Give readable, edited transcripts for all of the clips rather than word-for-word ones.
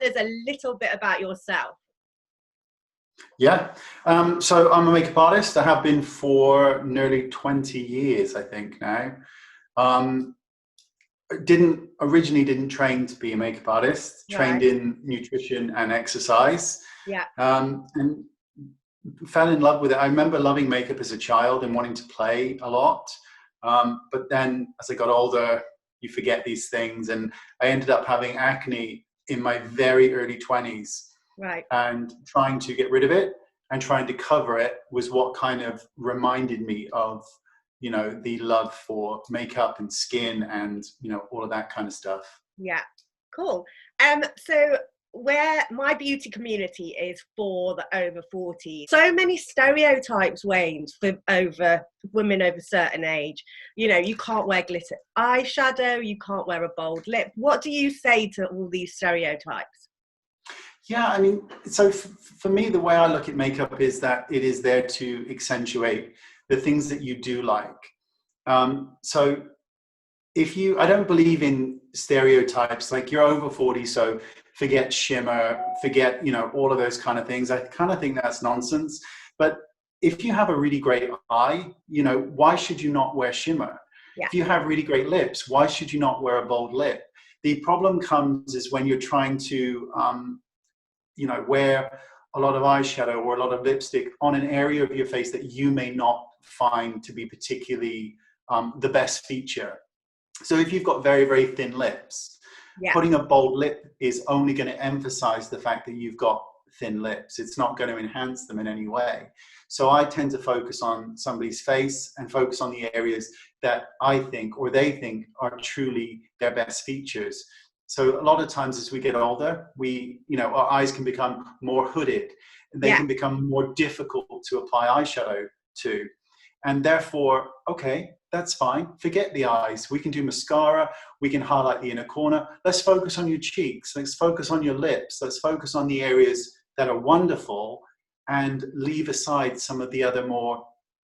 There's a little bit about yourself. Yeah. So I'm a makeup artist. I have been for nearly 20 years, I think now. Um, didn't train to be a makeup artist, trained Right. in nutrition and exercise, Yeah. and fell in love with it. I remember loving makeup as a child and wanting to play a lot. But then as I got older, you forget these things. And I ended up having acne in my very early 20s. Right. And trying to get rid of it and trying to cover it was what kind of reminded me of, the love for makeup and skin and, all of that kind of stuff. Yeah. Cool. So where my beauty community is for the over 40, so many stereotypes, Wayne, for women over a certain age. You can't wear glitter eyeshadow, you can't wear a bold lip. What do you say to all these stereotypes? Yeah, I mean, so for me, the way I look at makeup is that it is there to accentuate the things that you do like. So I don't believe in stereotypes, like you're over 40, so forget shimmer, forget, all of those kind of things. I kind of think that's nonsense. But if you have a really great eye, why should you not wear shimmer? Yeah. If you have really great lips, why should you not wear a bold lip? The problem comes is when you're trying to, wear a lot of eyeshadow or a lot of lipstick on an area of your face that you may not find to be particularly the best feature. So if you've got very, very thin lips, Yeah. putting a bold lip is only going to emphasize the fact that you've got thin lips. It's not going to enhance them in any way. So I tend to focus on somebody's face and focus on the areas that I think or they think are truly their best features. So a lot of times as we get older, our eyes can become more hooded and they can become more difficult to apply eyeshadow to. And therefore, okay, that's fine. Forget the eyes. We can do mascara. We can highlight the inner corner. Let's focus on your cheeks. Let's focus on your lips. Let's focus on the areas that are wonderful and leave aside some of the other more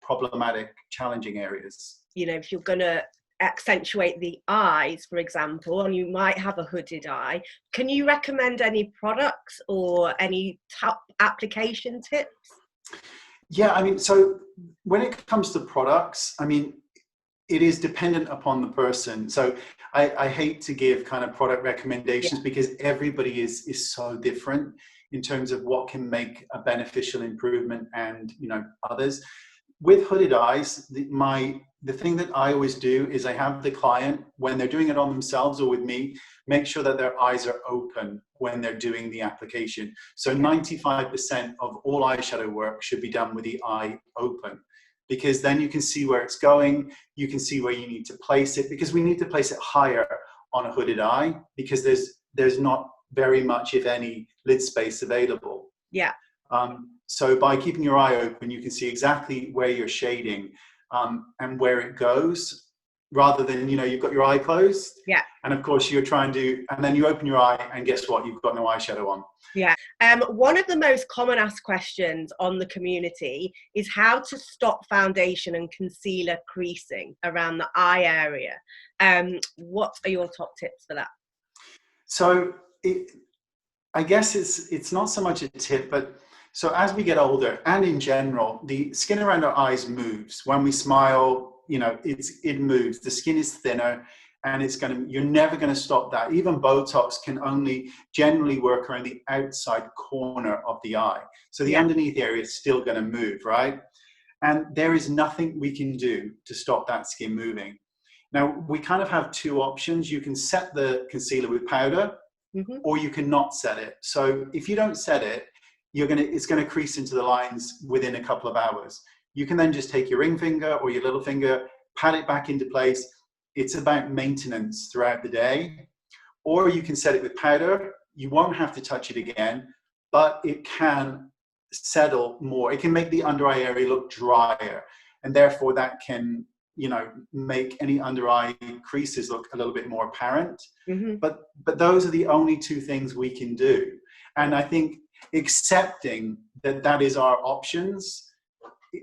problematic, challenging areas. If you're going to accentuate the eyes, for example, and you might have a hooded eye, can you recommend any products or any top application tips? Yeah, I mean, so when it comes to products, I mean, it is dependent upon the person. So I hate to give kind of product recommendations because everybody is so different in terms of what can make a beneficial improvement and, others. With hooded eyes, the thing that I always do is I have the client, when they're doing it on themselves or with me, make sure that their eyes are open when they're doing the application. So 95% of all eyeshadow work should be done with the eye open, because then you can see where it's going. You can see where you need to place it, because we need to place it higher on a hooded eye because there's not very much, if any, lid space available. Yeah. So by keeping your eye open, you can see exactly where you're shading and where it goes, rather than, you've got your eye closed. Yeah. And of course you're trying to, and then you open your eye and guess what? You've got no eyeshadow on. Yeah. One of the most common asked questions on the community is how to stop foundation and concealer creasing around the eye area. What are your top tips for that? So I guess it's not so much a tip, but so as we get older and in general, the skin around our eyes moves. When we smile, it moves. The skin is thinner and you're never going to stop that. Even Botox can only generally work around the outside corner of the eye. So the underneath area is still going to move, right? And there is nothing we can do to stop that skin moving. Now, we kind of have two options. You can set the concealer with powder, or you can not set it. So if you don't set it, it's going to crease into the lines within a couple of hours. You can then just take your ring finger or your little finger, pat it back into place. It's about maintenance throughout the day. Or you can set it with powder. You won't have to touch it again, but it can settle more. It can make the under eye area look drier, and therefore that can, make any under eye creases look a little bit more apparent. But those are the only two things we can do. And I think accepting that is our options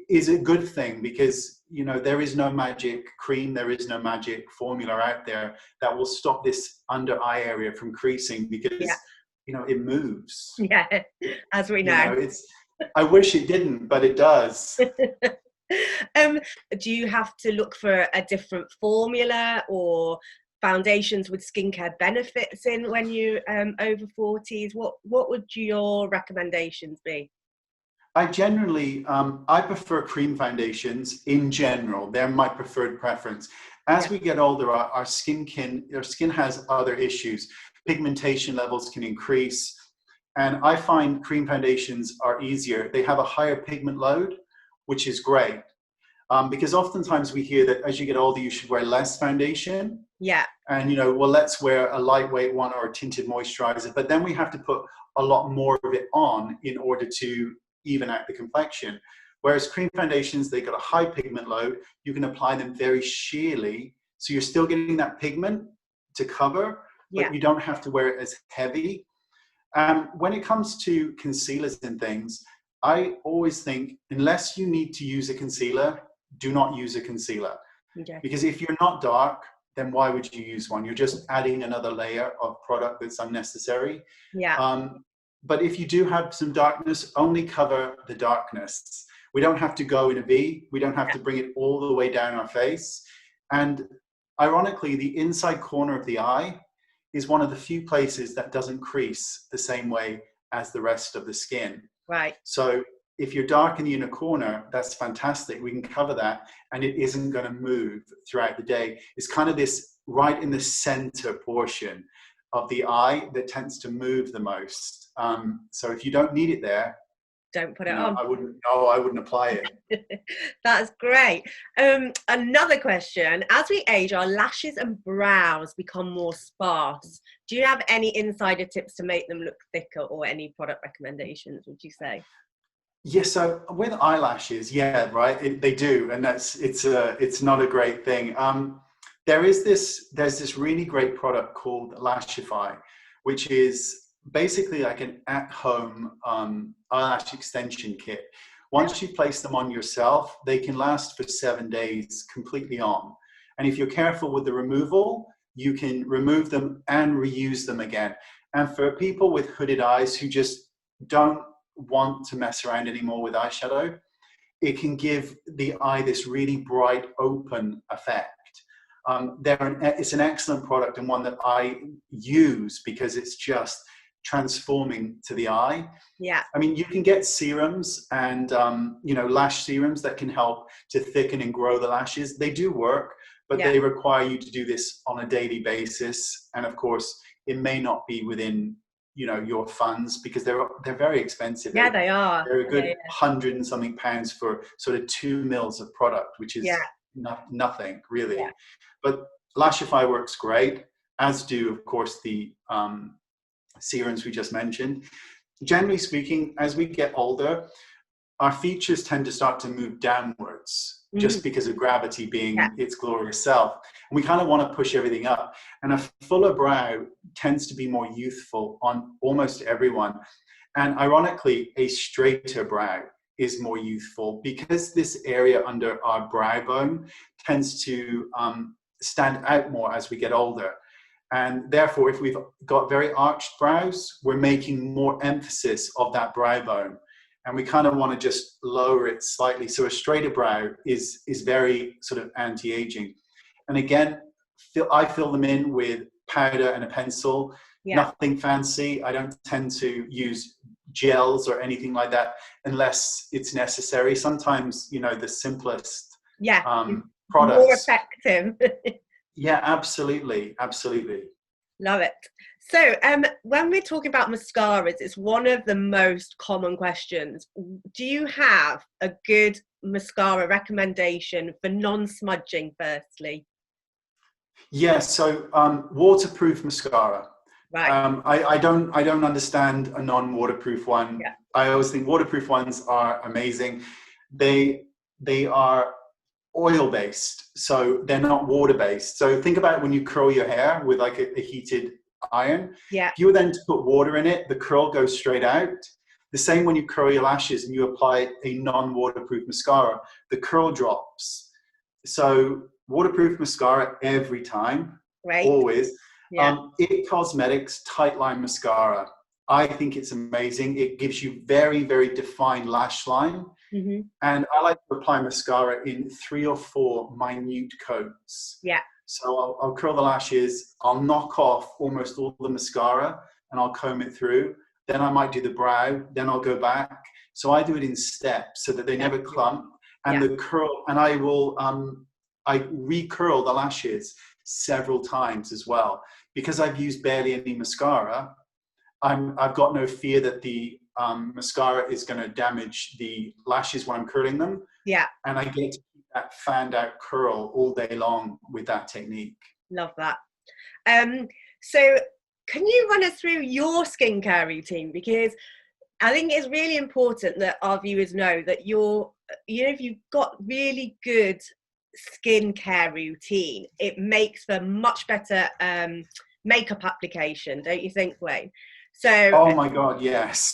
is a good thing, because there is no magic cream, there is no magic formula out there that will stop this under eye area from creasing, because it moves. Yeah, as we know. I wish it didn't, but it does. Do you have to look for a different formula or foundations with skincare benefits in when you over 40s? What would your recommendations be? I generally, I prefer cream foundations in general. They're my preferred preference. As we get older, our skin has other issues. Pigmentation levels can increase. And I find cream foundations are easier. They have a higher pigment load, which is great. Because oftentimes we hear that as you get older, you should wear less foundation. Yeah. And, well, let's wear a lightweight one or a tinted moisturizer. But then we have to put a lot more of it on in order to even out the complexion. Whereas cream foundations, they got a high pigment load. You can apply them very sheerly. So you're still getting that pigment to cover, but you don't have to wear it as heavy. When it comes to concealers and things, I always think, unless you need to use a concealer, do not use a concealer. Okay. Because if you're not dark, then why would you use one? You're just adding another layer of product that's unnecessary. Yeah. But if you do have some darkness, only cover the darkness. We don't have to go in a V. We don't have to bring it all the way down our face. And ironically, the inside corner of the eye is one of the few places that doesn't crease the same way as the rest of the skin. Right. So if you're dark in the inner corner, that's fantastic. We can cover that and it isn't going to move throughout the day. It's kind of this right in the center portion of the eye that tends to move the most. So if you don't need it there, don't put it on. I wouldn't apply it. That's great. Another question. As we age, our lashes and brows become more sparse. Do you have any insider tips to make them look thicker, or any product recommendations, would you say? Yes, so with eyelashes, they do, and it's not a great thing. There's this really great product called Lashify, which is basically like an at-home eyelash extension kit. Once you place them on yourself, they can last for 7 days completely on. And if you're careful with the removal, you can remove them and reuse them again. And for people with hooded eyes who just don't want to mess around anymore with eyeshadow, it can give the eye this really bright, open effect. It's an excellent product, and one that I use because it's just transforming to the eye. Yeah. I mean, you can get serums and, lash serums that can help to thicken and grow the lashes. They do work, but they require you to do this on a daily basis. And of course, it may not be within, your funds, because they're very expensive. Yeah, they are. They're a good £100 and something for sort of 2 mils of product, which is nothing really. Yeah. But Lashify works great, as do, of course, the serums we just mentioned. Generally speaking, as we get older, our features tend to start to move downwards, just because of gravity being its glorious self. And we kind of want to push everything up. And a fuller brow tends to be more youthful on almost everyone. And ironically, a straighter brow is more youthful, because this area under our brow bone tends to stand out more as we get older. And therefore, if we've got very arched brows, we're making more emphasis of that brow bone. And we kind of want to just lower it slightly. So a straighter brow is very sort of anti-aging. And again, I fill them in with powder and a pencil. Nothing fancy. I don't tend to use gels or anything like that unless it's necessary. Sometimes, the simplest products. More effective. Yeah, absolutely. Love it. So when we're talking about mascaras, it's one of the most common questions. Do you have a good mascara recommendation for non-smudging, firstly? Yes, so waterproof mascara. Right. I don't understand a non-waterproof one. Yeah. I always think waterproof ones are amazing. They are oil-based, so they're not water-based. So think about when you curl your hair with like a heated iron. Yeah. If you were then to put water in it, the curl goes straight out. The same when you curl your lashes and you apply a non-waterproof mascara, the curl drops. So waterproof mascara every time, always. Yeah. It Cosmetics Tightline Mascara. I think it's amazing. It gives you very, very defined lash line. Mm-hmm. And I like to apply mascara in 3 or 4 minute coats. Yeah. So I'll curl the lashes, I'll knock off almost all the mascara, and I'll comb it through. Then I might do the brow, then I'll go back. So I do it in steps so that they never clump. And the curl, and I will, I recurl the lashes several times as well. Because I've used barely any mascara, I've got no fear that the mascara is going to damage the lashes when I'm curling them. Yeah. And I get to keep that fanned out curl all day long with that technique. Love that. So can you run us through your skincare routine? Because I think it's really important that our viewers know that if you've got really good skincare routine, it makes for much better makeup application, don't you think, Wayne? So, oh my God, yes.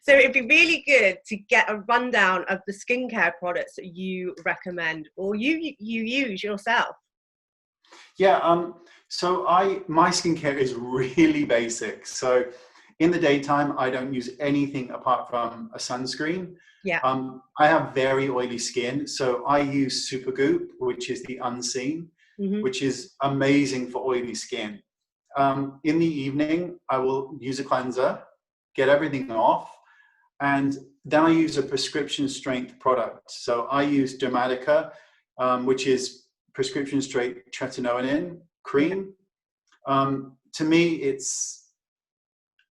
So it'd be really good to get a rundown of the skincare products that you recommend or you use yourself. Yeah, so my skincare is really basic. So in the daytime, I don't use anything apart from a sunscreen. Yeah. I have very oily skin, so I use Supergoop, which is the unseen, which is amazing for oily skin. In the evening, I will use a cleanser, get everything off, and then I use a prescription strength product. So I use Dermatica, which is prescription strength tretinoin cream. To me,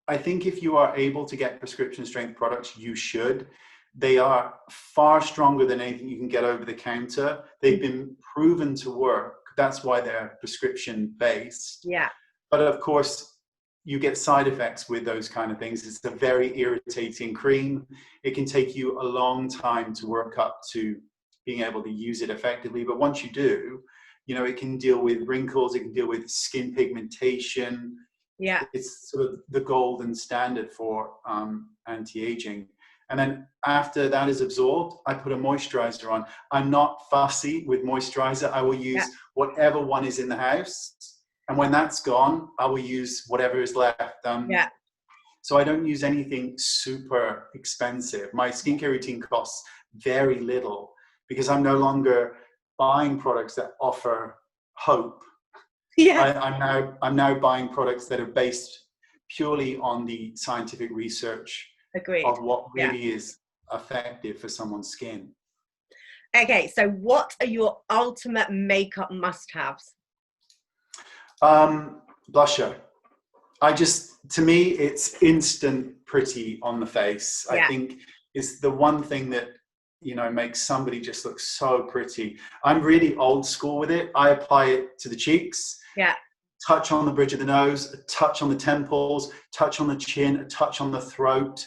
I think if you are able to get prescription strength products, you should. They are far stronger than anything you can get over the counter. They've been proven to work. That's why they're prescription based. Yeah. But of course, you get side effects with those kind of things. It's a very irritating cream. It can take you a long time to work up to being able to use it effectively. But once you do, it can deal with wrinkles, it can deal with skin pigmentation. Yeah. It's sort of the golden standard for anti-aging. And then after that is absorbed, I put a moisturizer on. I'm not fussy with moisturizer. I will use whatever one is in the house. And when that's gone, I will use whatever is left. So I don't use anything super expensive. My skincare routine costs very little because I'm no longer buying products that offer hope. Yeah. I'm now buying products that are based purely on the scientific research of what really is effective for someone's skin. Okay, so what are your ultimate makeup must-haves? Blusher. To me, it's instant pretty on the face. I think it's the one thing that, makes somebody just look so pretty. I'm really old school with it. I apply it to the cheeks. Yeah. Touch on the bridge of the nose, a touch on the temples, touch on the chin, a touch on the throat.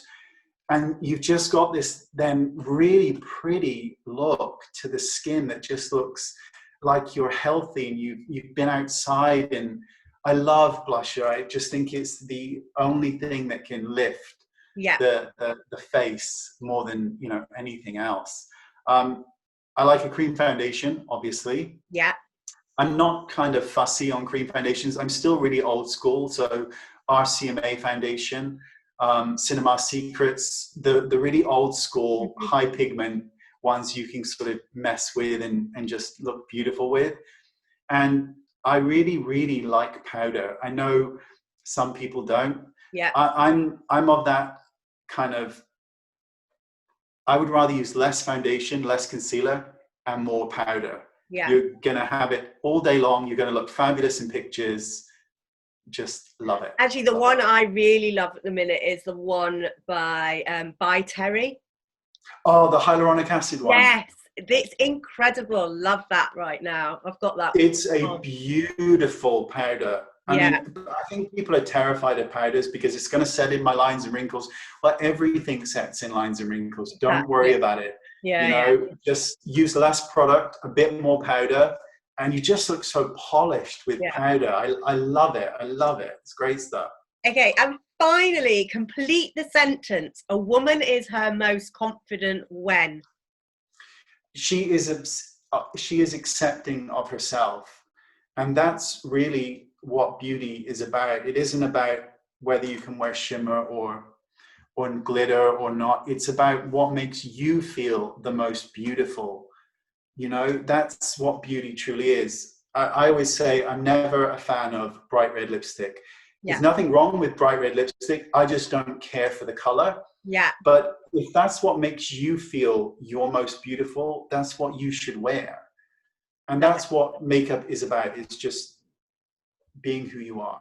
And you've just got this then really pretty look to the skin that just looks like you're healthy and you've been outside. And I love blusher. I just think it's the only thing that can lift the face more than anything else. I like a cream foundation, obviously. Yeah. I'm not kind of fussy on cream foundations. I'm still really old school. So RCMA foundation, Cinema Secrets, the really old school high pigment ones you can sort of mess with and just look beautiful with. And I really, really like powder. I know some people don't. Yeah. I'm of that kind of, I would rather use less foundation, less concealer, and more powder. Yeah. You're going to have it all day long. You're going to look fabulous in pictures. Just love it. Actually, the one I really love at the minute is the one by Terry. Oh, the hyaluronic acid one. Yes, it's incredible. Love that right now. I've got that. It's a beautiful powder. I mean, I think people are terrified of powders because it's going to set in my lines and wrinkles. Well, everything sets in lines and wrinkles. Don't worry about it. Just use less product, a bit more powder, and you just look so polished with powder. I love it. I love it. It's great stuff. Okay, and finally, complete the sentence. A woman is her most confident when? She is accepting of herself. And that's really what beauty is about. It isn't about whether you can wear shimmer or glitter or not. It's about what makes you feel the most beautiful. You know, that's what beauty truly is. I always say I'm never a fan of bright red lipstick. Yeah. There's nothing wrong with bright red lipstick. I just don't care for the color. Yeah. But if that's what makes you feel your most beautiful, that's what you should wear. And that's what makeup is about. It's just being who you are.